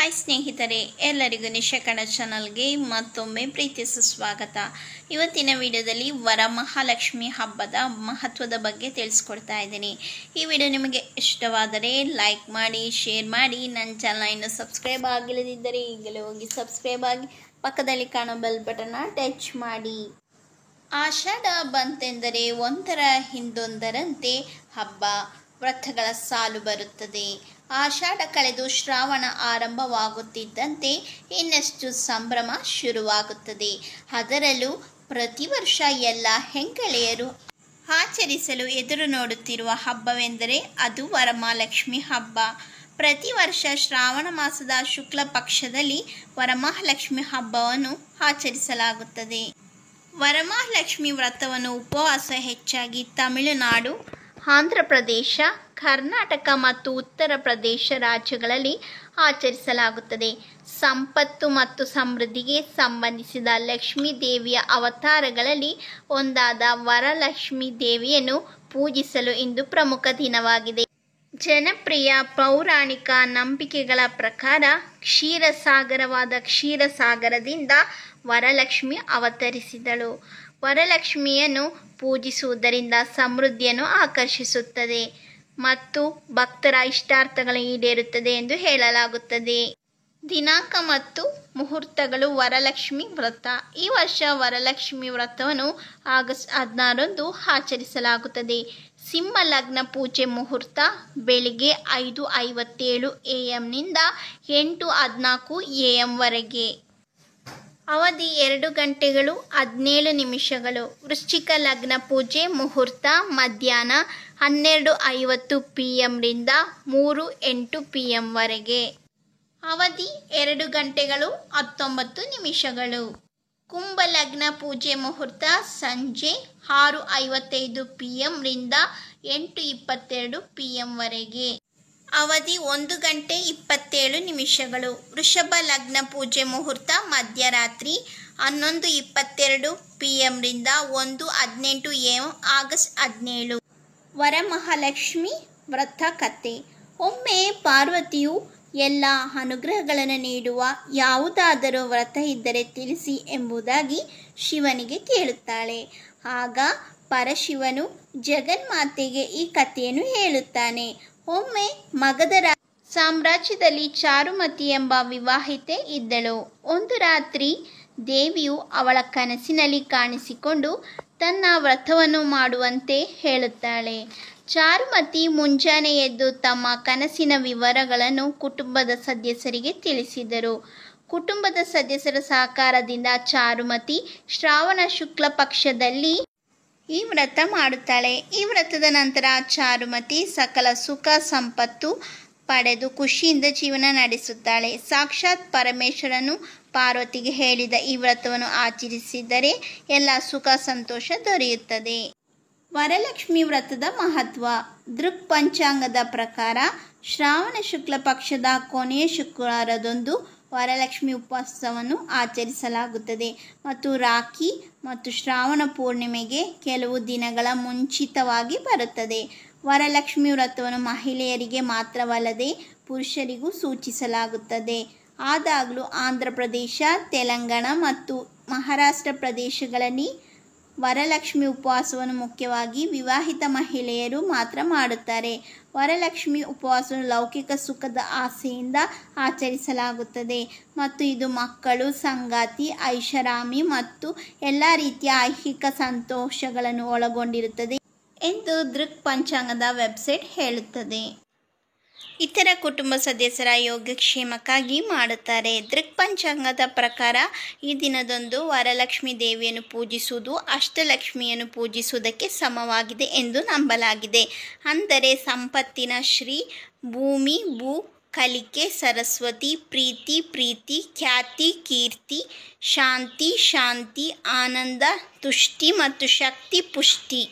Hi ಸ್ನೇಹಿತರೆ, ಎಲ್ಲರಿಗೂ ನಿಶಕಣ ಚಾನಲ್ಗೆ ಮತ್ತೊಮ್ಮೆ ಪ್ರೀತಿ ಸುಸ್ವಾಗತ. ಇವತ್ತಿನ ವಿಡಿಯೋದಲ್ಲಿ ವರಮಹಾಲಕ್ಷ್ಮಿ ಹಬ್ಬದ ಮಹತ್ವದ ಬಗ್ಗೆ ತಿಳಿಸ್ಕೊಡ್ತಾ ಇದ್ದೀನಿ. ಈ ವಿಡಿಯೋ ನಿಮಗೆ ಇಷ್ಟವಾದರೆ ಲೈಕ್ ಮಾಡಿ, ಶೇರ್ ಮಾಡಿ. ನನ್ನ ಚಾನಲ್ ಇನ್ನೂ ಸಬ್ಸ್ಕ್ರೈಬ್ ಆಗಿಲ್ಲದಿದ್ದರೆ ಈಗಲೇ ಹೋಗಿ ಸಬ್ಸ್ಕ್ರೈಬ್ ಆಗಿ, ಪಕ್ಕದಲ್ಲಿ ಕಾಣೋ ಬೆಲ್ ಬಟನ್ನ ಟಚ್ ಮಾಡಿ. ಆಷಾಢ ಬಂತೆಂದರೆ ಒಂದರ ಹಿಂದೊಂದರಂತೆ ಹಬ್ಬ ವ್ರತಗಳ ಸಾಲು ಬರುತ್ತದೆ. ಆಷಾಢ ಕಳೆದು ಶ್ರಾವಣ ಆರಂಭವಾಗುತ್ತಿದ್ದಂತೆ ಇನ್ನಷ್ಟು ಸಂಭ್ರಮ ಶುರುವಾಗುತ್ತದೆ. ಅದರಲ್ಲೂ ಪ್ರತಿ ವರ್ಷ ಎಲ್ಲ ಹೆಂಗಳೆಯರು ಆಚರಿಸಲು ಎದುರು ನೋಡುತ್ತಿರುವ ಹಬ್ಬವೆಂದರೆ ಅದು ವರಮಹಾಲಕ್ಷ್ಮಿ ಹಬ್ಬ. ಪ್ರತಿ ವರ್ಷ ಶ್ರಾವಣ ಮಾಸದ ಶುಕ್ಲ ಪಕ್ಷದಲ್ಲಿ ವರಮಹಾಲಕ್ಷ್ಮಿ ಹಬ್ಬವನ್ನು ಆಚರಿಸಲಾಗುತ್ತದೆ. ವರಮಹಾಲಕ್ಷ್ಮಿ ವ್ರತವನ್ನು ಉಪವಾಸ ಹೆಚ್ಚಾಗಿ ತಮಿಳುನಾಡು, ಆಂಧ್ರ ಪ್ರದೇಶ, ಕರ್ನಾಟಕ ಮತ್ತು ಉತ್ತರ ಪ್ರದೇಶ ರಾಜ್ಯಗಳಲ್ಲಿ ಆಚರಿಸಲಾಗುತ್ತದೆ. ಸಂಪತ್ತು ಮತ್ತು ಸಮೃದ್ಧಿಗೆ ಸಂಬಂಧಿಸಿದ ಲಕ್ಷ್ಮೀ ದೇವಿಯ ಅವತಾರಗಳಲ್ಲಿ ಒಂದಾದ ವರಲಕ್ಷ್ಮಿ ದೇವಿಯನ್ನು ಪೂಜಿಸಲು ಇಂದು ಪ್ರಮುಖ ದಿನವಾಗಿದೆ. ಜನಪ್ರಿಯ ಪೌರಾಣಿಕ ನಂಬಿಕೆಗಳ ಪ್ರಕಾರ ಕ್ಷೀರಸಾಗರವಾದ ಕ್ಷೀರಸಾಗರದಿಂದ ವರಲಕ್ಷ್ಮಿ ಅವತರಿಸಿದಳು. ವರಲಕ್ಷ್ಮಿಯನ್ನು ಪೂಜಿಸುವುದರಿಂದ ಸಮೃದ್ಧಿಯನ್ನು ಆಕರ್ಷಿಸುತ್ತದೆ ಮತ್ತು ಭಕ್ತರ ಇಷ್ಟಾರ್ಥಗಳು ಈಡೇರುತ್ತದೆ ಎಂದು ಹೇಳಲಾಗುತ್ತದೆ. ದಿನಾಂಕ ಮತ್ತು ಮುಹೂರ್ತಗಳು. ವರಲಕ್ಷ್ಮಿ ವ್ರತ. ಈ ವರ್ಷ ವರಲಕ್ಷ್ಮಿ ವ್ರತವನ್ನು ಆಗಸ್ಟ್ 16ರಂದು ಆಚರಿಸಲಾಗುತ್ತದೆ. ಸಿಂಹ ಲಗ್ನ ಪೂಜೆ ಮುಹೂರ್ತ ಬೆಳಿಗ್ಗೆ 5:57 AM ನಿಂದ 8:14 AM ವರೆಗೆ. ಅವಧಿ 2 ಗಂಟೆಗಳು 17 ನಿಮಿಷಗಳು. ವೃಶ್ಚಿಕ ಲಗ್ನ ಪೂಜೆ ಮುಹೂರ್ತ ಮಧ್ಯಾಹ್ನ 12:50 PM ರಿಂದ 3:08 PM ವರೆಗೆ. ಅವಧಿ 2 ಗಂಟೆಗಳು 19 ನಿಮಿಷಗಳು. ಕುಂಭ ಲಗ್ನ ಪೂಜೆ ಮುಹೂರ್ತ ಸಂಜೆ 6:55 PM ರಿಂದ 8:22 PM ವರೆಗೆ. ಅವಧಿ 1 ಗಂಟೆ 27 ನಿಮಿಷಗಳು. ವೃಷಭ ಲಗ್ನ ಪೂಜೆ ಮುಹೂರ್ತ ಮಧ್ಯರಾತ್ರಿ 11:22 PM ರಿಂದ 1:18 AM ಆಗಸ್ಟ್ 17. ವರಮಹಾಲಕ್ಷ್ಮಿ ವ್ರತ ಕಥೆ. ಒಮ್ಮೆ ಪಾರ್ವತಿಯು ಎಲ್ಲ ಅನುಗ್ರಹಗಳನ್ನು ನೀಡುವ ಯಾವುದಾದರೂ ವ್ರತ ಇದ್ದರೆ ತಿಳಿಸಿ ಎಂಬುದಾಗಿ ಶಿವನಿಗೆ ಕೇಳುತ್ತಾಳೆ. ಆಗ ಪರಶಿವನು ಜಗನ್ಮಾತೆಗೆ ಈ ಕಥೆಯನ್ನು ಹೇಳುತ್ತಾನೆ. ಒಮ್ಮೆ ಮಗಧ ಸಾಮ್ರಾಜ್ಯದಲ್ಲಿ ಚಾರುಮತಿ ಎಂಬ ವಿವಾಹಿತೆ ಇದ್ದಳು. ಒಂದು ರಾತ್ರಿ ದೇವಿಯು ಅವಳ ಕನಸಿನಲ್ಲಿ ಕಾಣಿಸಿಕೊಂಡು ತನ್ನ ವ್ರತವನ್ನು ಮಾಡುವಂತೆ ಹೇಳುತ್ತಾಳೆ. ಚಾರುಮತಿ ಮುಂಜಾನೆ ಎದ್ದು ತಮ್ಮ ಕನಸಿನ ವಿವರಗಳನ್ನು ಕುಟುಂಬದ ಸದಸ್ಯರಿಗೆ ತಿಳಿಸಿದರು. ಕುಟುಂಬದ ಸದಸ್ಯರ ಸಹಕಾರದಿಂದ ಚಾರುಮತಿ ಶ್ರಾವಣ ಶುಕ್ಲ ಪಕ್ಷದಲ್ಲಿ ಈ ವ್ರತ ಮಾಡುತ್ತಾಳೆ. ಈ ವ್ರತದ ನಂತರ ಚಾರುಮತಿ ಸಕಲ ಸುಖ ಸಂಪತ್ತು ಪಡೆದು ಖುಷಿಯಿಂದ ಜೀವನ ನಡೆಸುತ್ತಾಳೆ. ಸಾಕ್ಷಾತ್ ಪರಮೇಶ್ವರನು ಪಾರ್ವತಿಗೆ ಹೇಳಿದ ಈ ವ್ರತವನ್ನು ಆಚರಿಸಿದರೆ ಎಲ್ಲ ಸುಖ ಸಂತೋಷ ದೊರೆಯುತ್ತದೆ. ವರಲಕ್ಷ್ಮಿ ವ್ರತದ ಮಹತ್ವ. ದೃಕ್ ಪಂಚಾಂಗದ ಪ್ರಕಾರ ಶ್ರಾವಣ ಶುಕ್ಲ ಪಕ್ಷದ ಕೊನೆಯ ಶುಕ್ರವಾರದಂದು ವರಲಕ್ಷ್ಮಿ ಉಪವಾಸವನ್ನು ಆಚರಿಸಲಾಗುತ್ತದೆ ಮತ್ತು ರಾಖಿ ಮತ್ತು ಶ್ರಾವಣ ಪೂರ್ಣಿಮೆಗೆ ಕೆಲವು ದಿನಗಳ ಮುಂಚಿತವಾಗಿ ಬರುತ್ತದೆ. ವರಲಕ್ಷ್ಮಿ ವ್ರತವನ್ನು ಮಹಿಳೆಯರಿಗೆ ಮಾತ್ರವಲ್ಲದೆ ಪುರುಷರಿಗೂ ಸೂಚಿಸಲಾಗುತ್ತದೆ. ಆದಾಗಲೂ ಆಂಧ್ರ ಪ್ರದೇಶ, ತೆಲಂಗಾಣ ಮತ್ತು ಮಹಾರಾಷ್ಟ್ರ ಪ್ರದೇಶಗಳಲ್ಲಿ ವರಲಕ್ಷ್ಮಿ ಉಪವಾಸವನ್ನು ಮುಖ್ಯವಾಗಿ ವಿವಾಹಿತ ಮಹಿಳೆಯರು ಮಾತ್ರ ಮಾಡುತ್ತಾರೆ. ವರಲಕ್ಷ್ಮಿ ಉಪವಾಸವನ್ನು ಲೌಕಿಕ ಸುಖದ ಆಸೆಯಿಂದ ಆಚರಿಸಲಾಗುತ್ತದೆ ಮತ್ತು ಇದು ಮಕ್ಕಳು, ಸಂಗಾತಿ, ಐಷಾರಾಮಿ ಮತ್ತು ಎಲ್ಲ ರೀತಿಯ ಐಹಿಕ ಸಂತೋಷಗಳನ್ನು ಒಳಗೊಂಡಿರುತ್ತದೆ ಎಂದು ದೃಕ್ ಪಂಚಾಂಗದ ವೆಬ್ಸೈಟ್ ಹೇಳುತ್ತದೆ. ಇತರ ಕುಟುಂಬ ಸದಸ್ಯರ ಯೋಗಕ್ಷೇಮಕ್ಕಾಗಿ ಮಾಡುತ್ತಾರೆ. ದೃಕ್ ಪಂಚಾಂಗದ ಪ್ರಕಾರ ಈ ದಿನದಂದು ವರಲಕ್ಷ್ಮಿ ದೇವಿಯನ್ನು ಪೂಜಿಸುವುದು ಅಷ್ಟಲಕ್ಷ್ಮಿಯನ್ನು ಪೂಜಿಸುವುದಕ್ಕೆ ಸಮವಾಗಿದೆ ಎಂದು ನಂಬಲಾಗಿದೆ. ಅಂದರೆ ಸಂಪತ್ತಿನ ಶ್ರೀ, ಭೂಮಿ, ಭೂ, ಕಲಿಕೆ, ಸರಸ್ವತಿ, ಪ್ರೀತಿ, ಪ್ರೀತಿ, ಖ್ಯಾತಿ, ಕೀರ್ತಿ, ಶಾಂತಿ, ಶಾಂತಿ, ಆನಂದ, ತುಷ್ಟಿ ಮತ್ತು ಶಕ್ತಿ, ಪುಷ್ಟಿ.